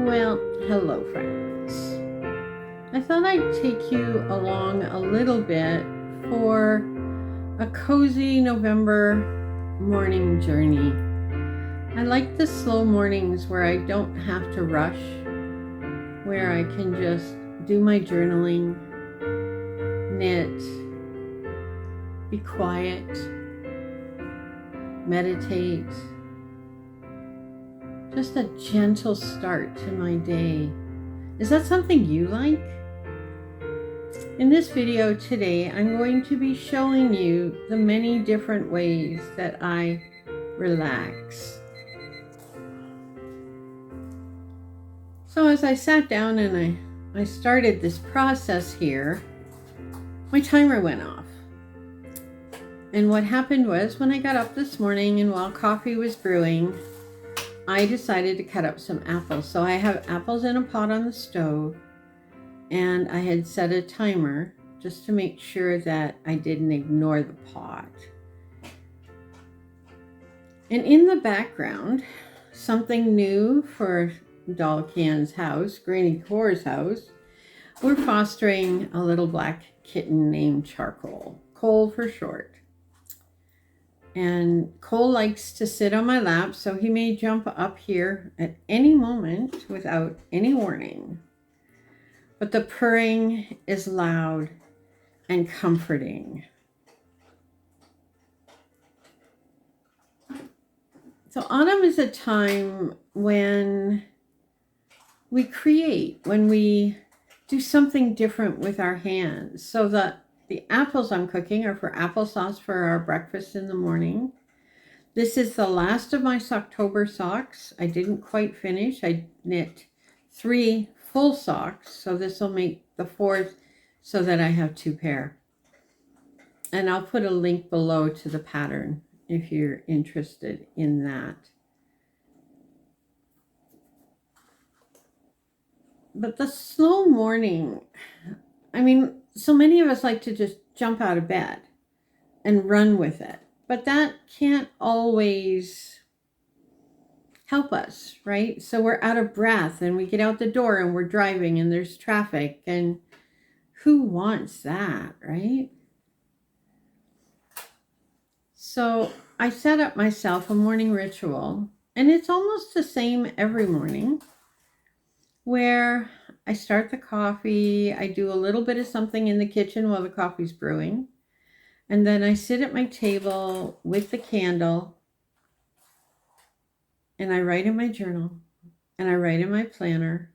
Well, hello friends. I thought I'd take you along a little bit for a cozy November morning journey. I like the slow mornings where I don't have to rush, where I can just do my journaling, knit, be quiet, meditate. Just a gentle start to my day. Is that something you like? In this video today, I'm going to be showing you the many different ways that I relax. So as I sat down and I started this process here, my timer went off. And what happened was when I got up this morning and while coffee was brewing, I decided to cut up some apples. So I have apples in a pot on the stove, and I had set a timer just to make sure that I didn't ignore the pot. And in the background, something new for Doll Can's house, Granny Core's house, we're fostering a little black kitten named Charcoal, Cole for short. And Cole likes to sit on my lap, so he may jump up here at any moment without any warning. But the purring is loud and comforting. So autumn is a time when we create, when we do something different with our hands. So the apples I'm cooking are for applesauce for our breakfast in the morning. This is the last of my Socktober socks. I didn't quite finish. I knit 3 full socks, so this will make the 4th so that I have 2 pair. And I'll put a link below to the pattern if you're interested in that. But the slow morning, so many of us like to just jump out of bed and run with it, but that can't always help us, right? So we're out of breath and we get out the door and we're driving and there's traffic, and who wants that, right? So I set up myself a morning ritual, and it's almost the same every morning, where I start the coffee, I do a little bit of something in the kitchen while the coffee's brewing, and then I sit at my table with the candle, and I write in my journal, and I write in my planner.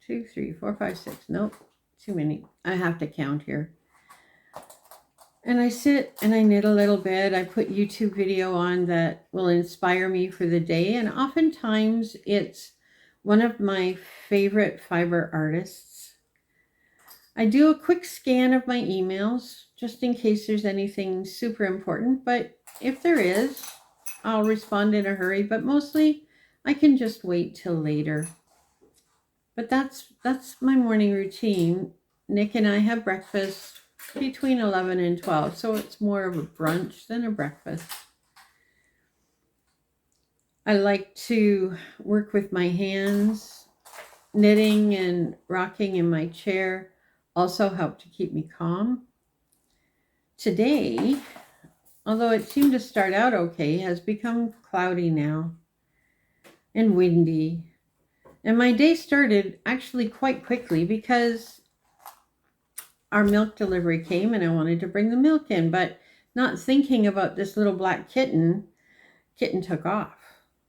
2, 3, 4, 5, 6. Nope, too many. I have to count here. And I sit and I knit a little bit. I put YouTube video on that will inspire me for the day, and oftentimes it's one of my favorite fiber artists. I do a quick scan of my emails just in case there's anything super important, but if there is, I'll respond in a hurry, but mostly I can just wait till later. But that's my morning routine. Nick and I have breakfast between 11 and 12, so it's more of a brunch than a breakfast. I like to work with my hands. Knitting and rocking in my chair also help to keep me calm. Today, although it seemed to start out okay, has become cloudy now and windy. And my day started actually quite quickly because our milk delivery came and I wanted to bring the milk in, but not thinking about this little black kitten took off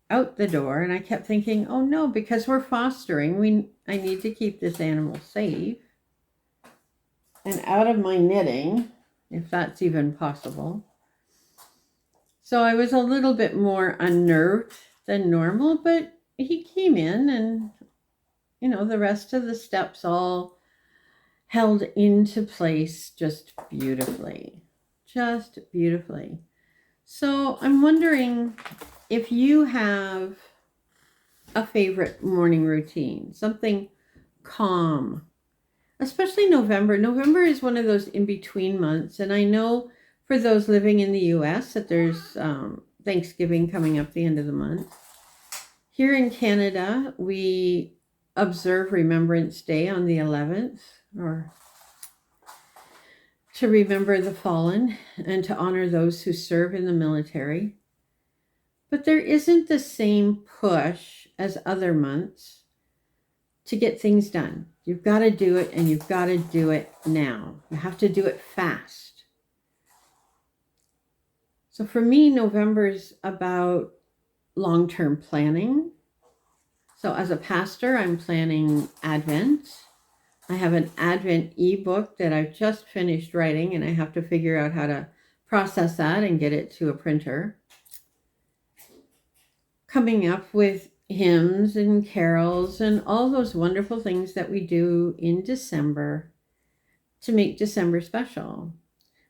out the door, and I kept thinking, oh no, because we're fostering, I need to keep this animal safe and out of my knitting, if that's even possible. So I was a little bit more unnerved than normal, but he came in and, the rest of the steps all held into place just beautifully. So I'm wondering if you have a favorite morning routine, something calm, especially November. November is one of those in-between months, and I know for those living in the US that there's Thanksgiving coming up the end of the month. Here in Canada, we observe Remembrance Day on the 11th, or to remember the fallen and to honor those who serve in the military. But there isn't the same push as other months to get things done. You've got to do it, and you've got to do it now. You have to do it fast. So for me, November's about long-term planning. So as a pastor, I'm planning Advent. I have an Advent ebook that I've just finished writing, and I have to figure out how to process that and get it to a printer. Coming up with hymns and carols and all those wonderful things that we do in December to make December special.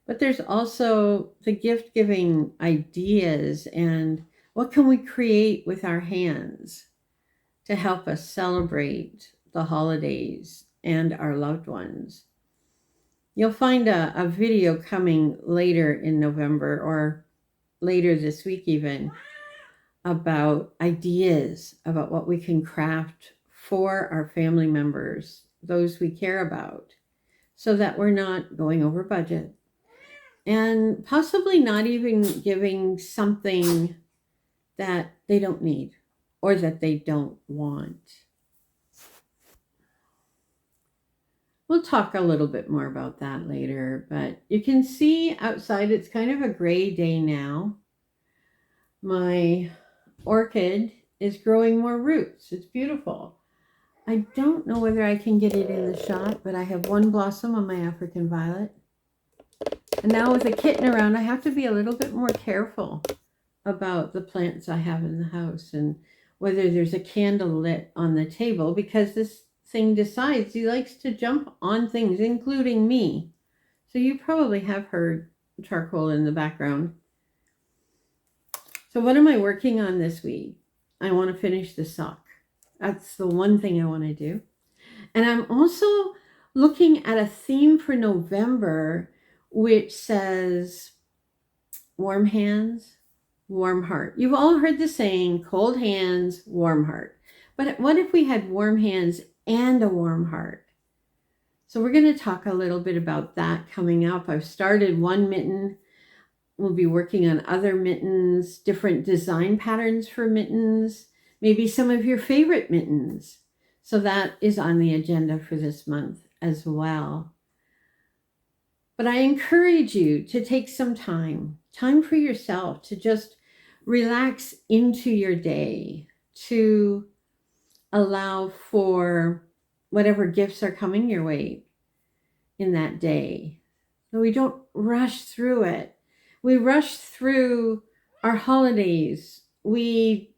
But there's also the gift-giving ideas and what can we create with our hands to help us celebrate the holidays and our loved ones. You'll find a video coming later in November or later this week even about ideas about what we can craft for our family members, those we care about, so that we're not going over budget and possibly not even giving something that they don't need or that they don't want. We'll talk a little bit more about that later, but you can see outside it's kind of a gray day now. My orchid is growing more roots. It's beautiful. I don't know whether I can get it in the shot, but I have one blossom on my African violet. And now with a kitten around, I have to be a little bit more careful about the plants I have in the house and whether there's a candle lit on the table, because this thing decides he likes to jump on things, including me. So you probably have heard charcoal in the background. So what am I working on this week? I want to finish the sock. That's the one thing I want to do. And I'm also looking at a theme for November, which says warm hands, warm heart. You've all heard the saying, cold hands, warm heart. But what if we had warm hands and a warm heart? So we're going to talk a little bit about that coming up. I've started one mitten. We'll be working on other mittens, different design patterns for mittens, maybe some of your favorite mittens. So that is on the agenda for this month as well. But I encourage you to take some time for yourself to just relax into your day, to allow for whatever gifts are coming your way in that day. So we don't rush through it. We rush through our holidays. We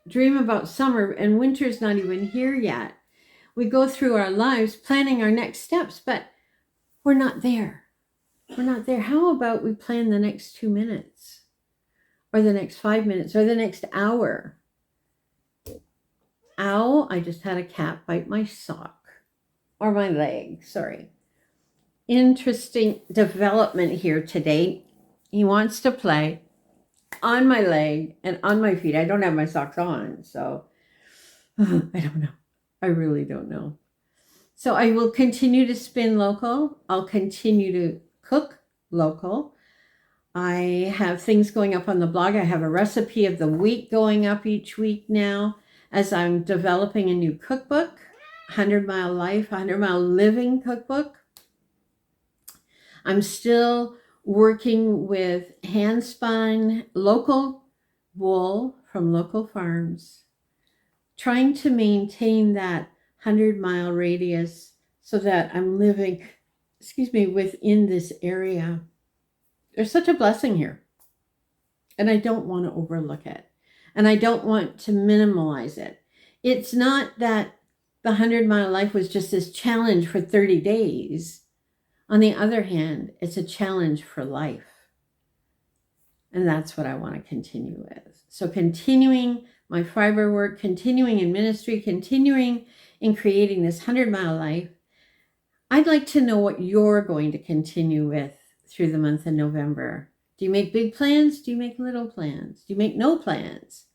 dream about summer and winter's not even here yet. We go through our lives planning our next steps, but we're not there. We're not there. How about we plan the next 2 minutes or the next 5 minutes or the next hour? Ow, I just had a cat bite my sock or my leg, sorry. Interesting development here today. He wants to play on my leg and on my feet. I don't have my socks on, so I don't know. I really don't know. So I will continue to spin local. I'll continue to cook local. I have things going up on the blog. I have a recipe of the week going up each week now as I'm developing a new cookbook, 100 Mile Life, 100 Mile Living cookbook. I'm still working with hand spun local wool from local farms, trying to maintain that 100-mile radius so that I'm living, within this area. There's such a blessing here, and I don't want to overlook it, and I don't want to minimalize it. It's not that the 100-mile life was just this challenge for 30 days. On the other hand, it's a challenge for life. And that's what I want to continue with. So continuing my fiber work, continuing in ministry, continuing in creating this 100-mile life. I'd like to know what you're going to continue with through the month of November. Do you make big plans? Do you make little plans? Do you make no plans?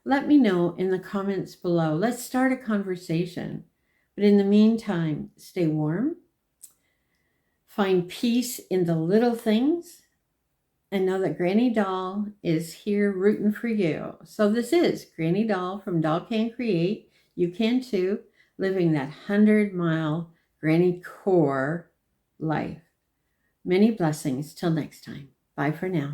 Let me know in the comments below. Let's start a conversation. But in the meantime, stay warm, find peace in the little things, and know that Granny Doll is here rooting for you. So this is Granny Doll from Doll Can Create. You can too, living that 100-mile Granny Core life. Many blessings. Till next time. Bye for now.